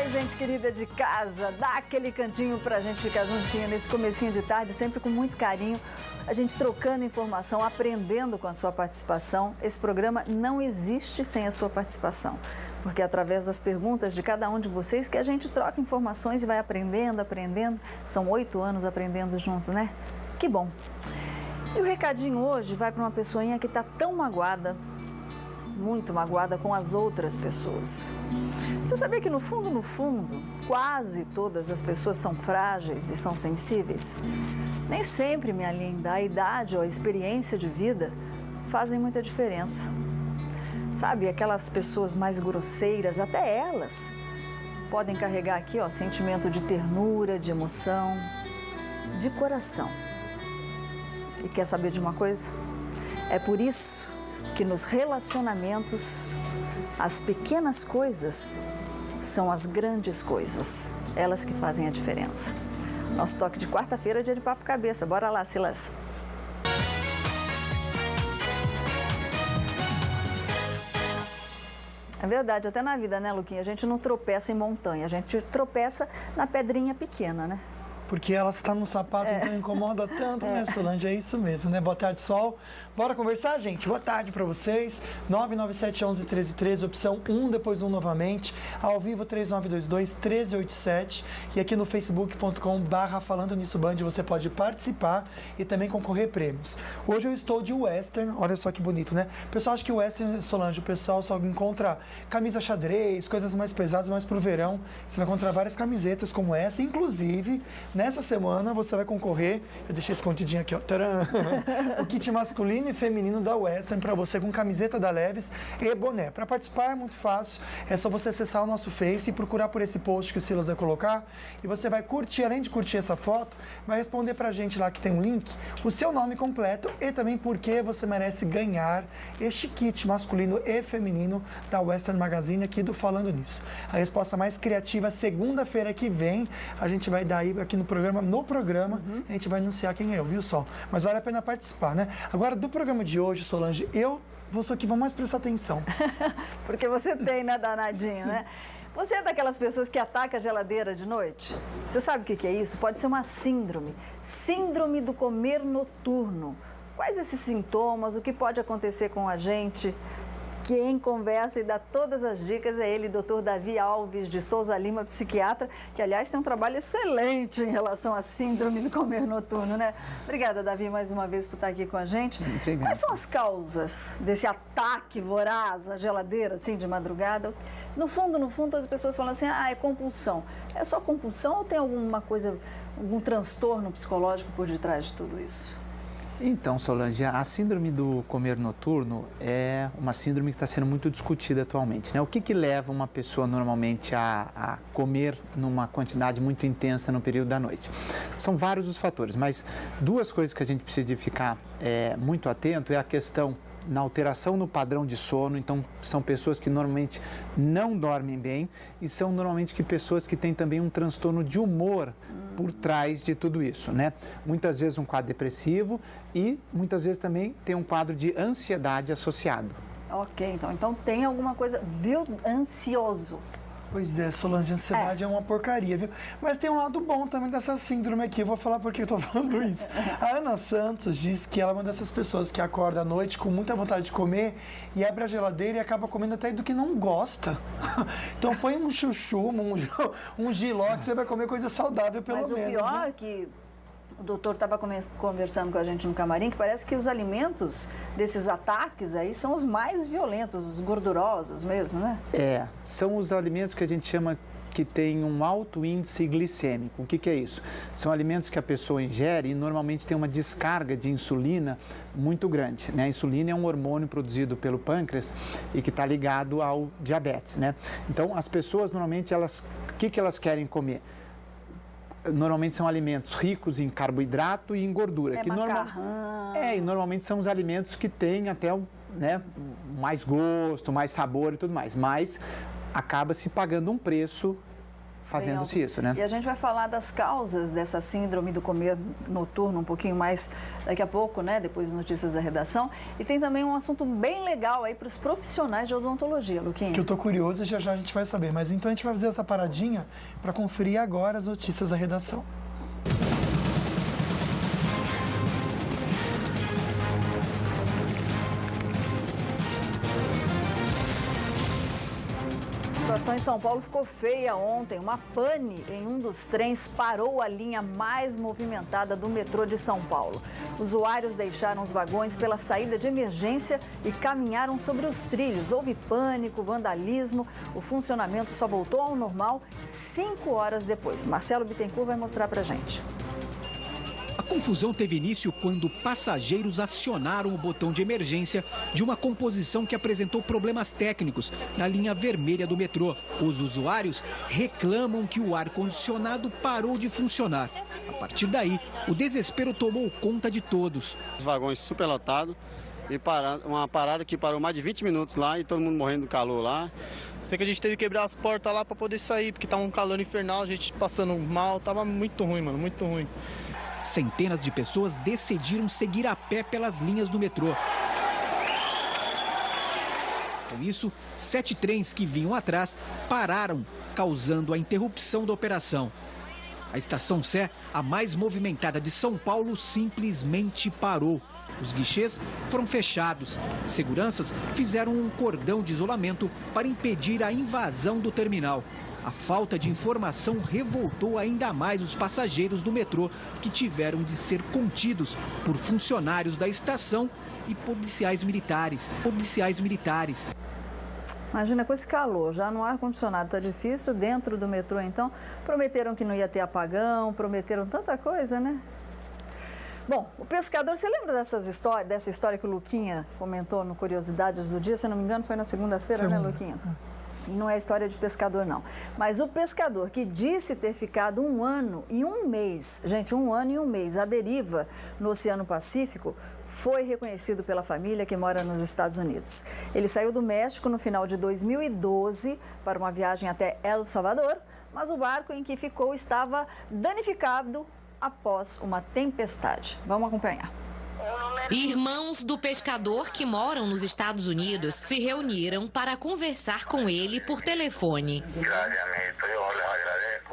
Oi, gente querida de casa, dá aquele cantinho pra gente ficar juntinha nesse comecinho de tarde, sempre com muito carinho, a gente trocando informação, aprendendo com a sua participação. Esse programa não existe sem a sua participação, porque é através das perguntas de cada um de vocês que a gente troca informações e vai aprendendo. São 8 anos aprendendo juntos, né? Que bom. E o recadinho hoje vai para uma pessoinha que está tão magoada, muito magoada com as outras pessoas. Você sabia que no fundo, quase todas as pessoas são frágeis e são sensíveis? Nem sempre, minha linda, a idade ou a experiência de vida fazem muita diferença. Sabe, aquelas pessoas mais grosseiras, até elas, podem carregar aqui, ó, sentimento de ternura, de emoção, de coração. E quer saber de uma coisa? É por isso que nos relacionamentos, as pequenas coisas são as grandes coisas, elas que fazem a diferença. Nosso toque de quarta-feira é dia de papo cabeça. Bora lá, Silas. É verdade, até na vida, né, Luquinha? A gente não tropeça em montanha, a gente tropeça na pedrinha pequena, né? Porque ela está no sapato, então incomoda tanto, né, Solange? É isso mesmo, né? Boa tarde, Sol. Bora conversar, gente? Boa tarde para vocês. 997-11-1313, opção 1, depois 1 novamente. Ao vivo, 3922-1387. E aqui no facebook.com/Falando Nisso Band, você pode participar e também concorrer prêmios. Hoje eu estou de western, olha só que bonito, né? O pessoal acha que o western, Solange, o pessoal só encontra camisa xadrez, coisas mais pesadas, mas pro verão você vai encontrar várias camisetas como essa, inclusive... Nessa semana você vai concorrer, eu deixei escondidinho aqui, ó, tcharam, o kit masculino e feminino da Western para você com camiseta da Leves e boné. Para participar é muito fácil, é só você acessar o nosso Face e procurar por esse post que o Silas vai colocar e você vai curtir, além de curtir essa foto, vai responder pra gente lá que tem um link, o seu nome completo e também por que você merece ganhar este kit masculino e feminino da Western Magazine aqui do Falando Nisso. A resposta mais criativa, segunda-feira que vem, a gente vai dar aí aqui no programa, a gente vai anunciar quem é, viu, Sol? Mas vale a pena participar, né? Agora, do programa de hoje, Solange, vamos mais prestar atenção. Porque você tem, né, danadinho, né? Você é daquelas pessoas que atacam a geladeira de noite? Você sabe o que é isso? Pode ser uma síndrome. Síndrome do comer noturno. Quais esses sintomas? O que pode acontecer com a gente? Quem conversa e dá todas as dicas é ele, Dr. Davi Alves de Souza Lima, psiquiatra, que, aliás, tem um trabalho excelente em relação à síndrome do comer noturno, né? Obrigada, Davi, mais uma vez por estar aqui com a gente. Obrigado. Quais são as causas desse ataque voraz à geladeira, assim, de madrugada? No fundo, as pessoas falam assim, é compulsão. É só compulsão ou tem alguma coisa, algum transtorno psicológico por detrás de tudo isso? Então, Solange, a síndrome do comer noturno é uma síndrome que está sendo muito discutida atualmente, né? O que leva uma pessoa normalmente a comer numa quantidade muito intensa no período da noite? São vários os fatores, mas duas coisas que a gente precisa de ficar muito atento é a questão na alteração no padrão de sono. Então, são pessoas que normalmente não dormem bem e são normalmente pessoas que têm também um transtorno de humor por trás de tudo isso, né? Muitas vezes um quadro depressivo e muitas vezes também tem um quadro de ansiedade associado. Ok, então tem alguma coisa, viu? Ansioso. Pois é, Solange, ansiedade é uma porcaria, viu? Mas tem um lado bom também dessa síndrome aqui, eu vou falar por que eu tô falando isso. A Ana Santos diz que ela é uma dessas pessoas que acorda à noite com muita vontade de comer e abre a geladeira e acaba comendo até do que não gosta. Então põe um chuchu, um jiló, que você vai comer coisa saudável pelo menos. Mas o pior né? é que o doutor estava conversando com a gente no camarim, que parece que os alimentos desses ataques aí são os mais violentos, os gordurosos mesmo, né? São os alimentos que a gente chama que tem um alto índice glicêmico. O que é isso? São alimentos que a pessoa ingere e normalmente tem uma descarga de insulina muito grande, né? A insulina é um hormônio produzido pelo pâncreas e que está ligado ao diabetes, né? Então, as pessoas normalmente, o que elas querem comer? Normalmente são alimentos ricos em carboidrato e em gordura. E normalmente são os alimentos que têm até mais gosto, mais sabor e tudo mais. Mas acaba se pagando um preço fazendo-se isso, né? E a gente vai falar das causas dessa síndrome do comer noturno um pouquinho mais daqui a pouco, né? Depois das notícias da redação. E tem também um assunto bem legal aí para os profissionais de odontologia, Luquinha. Que eu tô curioso e já a gente vai saber. Mas então a gente vai fazer essa paradinha para conferir agora as notícias da redação. A situação em São Paulo ficou feia ontem. Uma pane em um dos trens parou a linha mais movimentada do metrô de São Paulo. Usuários deixaram os vagões pela saída de emergência e caminharam sobre os trilhos. Houve pânico, vandalismo. O funcionamento só voltou ao normal 5 horas depois. Marcelo Bittencourt vai mostrar pra gente. A confusão teve início quando passageiros acionaram o botão de emergência de uma composição que apresentou problemas técnicos na linha vermelha do metrô. Os usuários reclamam que o ar-condicionado parou de funcionar. A partir daí, o desespero tomou conta de todos. Os vagões superlotados e uma parada que parou mais de 20 minutos lá e todo mundo morrendo do calor lá. Sei que a gente teve que quebrar as portas lá para poder sair, porque tava um calor infernal, a gente passando mal, tava muito ruim, mano, muito ruim. Centenas de pessoas decidiram seguir a pé pelas linhas do metrô. Com isso, 7 trens que vinham atrás pararam, causando a interrupção da operação. A Estação Sé, a mais movimentada de São Paulo, simplesmente parou. Os guichês foram fechados. Seguranças fizeram um cordão de isolamento para impedir a invasão do terminal. A falta de informação revoltou ainda mais os passageiros do metrô, que tiveram de ser contidos por funcionários da estação e policiais militares. Imagina com esse calor, já no ar-condicionado está difícil, dentro do metrô então, prometeram que não ia ter apagão, prometeram tanta coisa, né? Bom, o pescador, você lembra dessa história que o Luquinha comentou no Curiosidades do Dia? Se não me engano, foi na segunda-feira, né, Luquinha? E não é história de pescador, não. Mas o pescador que disse ter ficado 1 ano e 1 mês, gente, 1 ano e 1 mês, à deriva no Oceano Pacífico, foi reconhecido pela família que mora nos Estados Unidos. Ele saiu do México no final de 2012 para uma viagem até El Salvador, mas o barco em que ficou estava danificado após uma tempestade. Vamos acompanhar. Irmãos do pescador que moram nos Estados Unidos se reuniram para conversar com ele por telefone.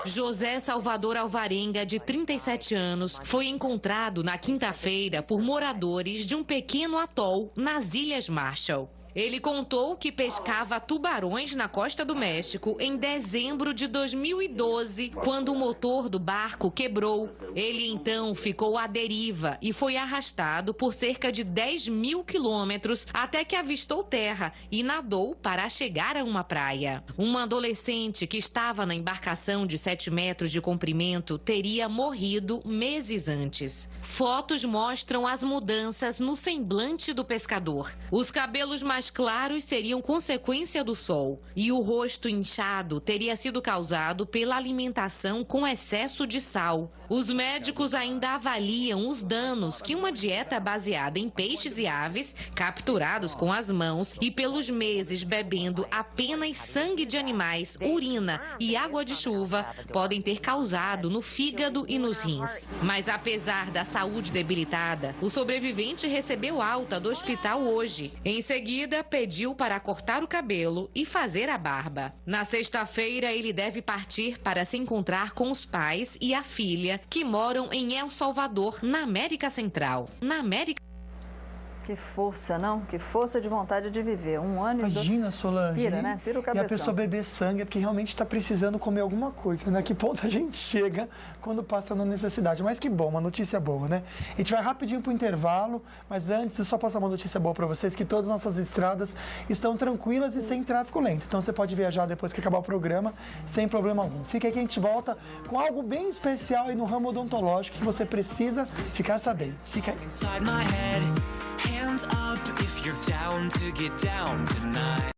José Salvador Alvarenga, de 37 anos, foi encontrado na quinta-feira por moradores de um pequeno atol nas Ilhas Marshall. Ele contou que pescava tubarões na costa do México em dezembro de 2012, quando o motor do barco quebrou. Ele então ficou à deriva e foi arrastado por cerca de 10.000 quilômetros até que avistou terra e nadou para chegar a uma praia. Um adolescente que estava na embarcação de 7 metros de comprimento teria morrido meses antes. Fotos mostram as mudanças no semblante do pescador. Os cabelos mais claros seriam consequência do sol e o rosto inchado teria sido causado pela alimentação com excesso de sal. Os médicos ainda avaliam os danos que uma dieta baseada em peixes e aves, capturados com as mãos e pelos meses bebendo apenas sangue de animais, urina e água de chuva, podem ter causado no fígado e nos rins. Mas apesar da saúde debilitada, o sobrevivente recebeu alta do hospital hoje. Em seguida, pediu para cortar o cabelo e fazer a barba. Na sexta-feira, ele deve partir para se encontrar com os pais e a filha, que moram em El Salvador, na América Central. Que força, não? Que força de vontade de viver. 1 ano e 2... Imagina, Solange. Pira, né? Pira o cabeção. E a pessoa beber sangue é porque realmente está precisando comer alguma coisa, né? Que ponto a gente chega quando passa na necessidade. Mas que bom, uma notícia boa, né? A gente vai rapidinho para o intervalo, mas antes eu só passar uma notícia boa para vocês, que todas as nossas estradas estão tranquilas e sem tráfego lento. Então você pode viajar depois que acabar o programa, sem problema algum. Fica aí que a gente volta com algo bem especial aí no ramo odontológico que você precisa ficar sabendo. Fica aí. Hands up if you're down to get down tonight.